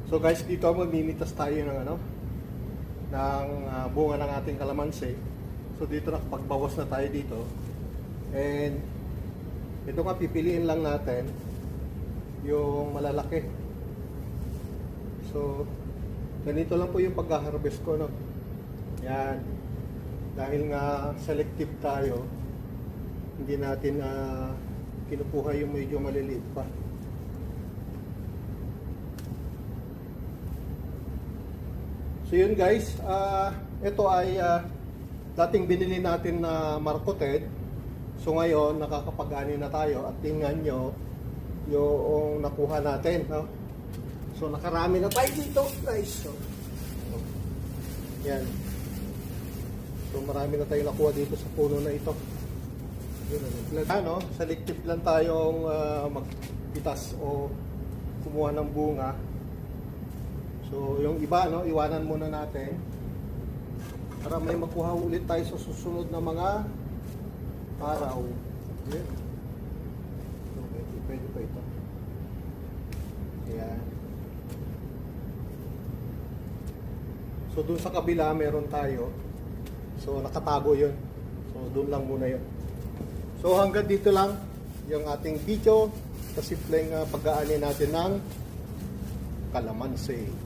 So guys, dito mamimitas tayo ng bunga ng ating kalamansi. So dito nakapagbawas na tayo dito. And ito nga pipiliin lang natin yung malalaki. So ganito lang po yung pag-harvest ko, no. Yan. Dahil nga selective tayo, hindi natin kinukuha yung medyo maliliit pa. So yun guys, ito ay dating binili natin na marketed. So ngayon nakakapag-ani na tayo at tingnan nyo yung nakuha natin, no? So nakarami na tayo dito guys. So, yan. So marami na tayo nakuha dito sa puno na ito. Yun, selective lang tayong magpitas o kumuha ng bunga. So yung iba, iwanan muna natin para may makuha ulit tayo sa susunod na mga araw. Okay. So pwede pa ito. Ayan. So dun sa kabila meron tayo. So nakatago yun. So dun lang muna yun. So hanggang dito lang yung ating video sa simpleng pag-aani natin ng kalamansi.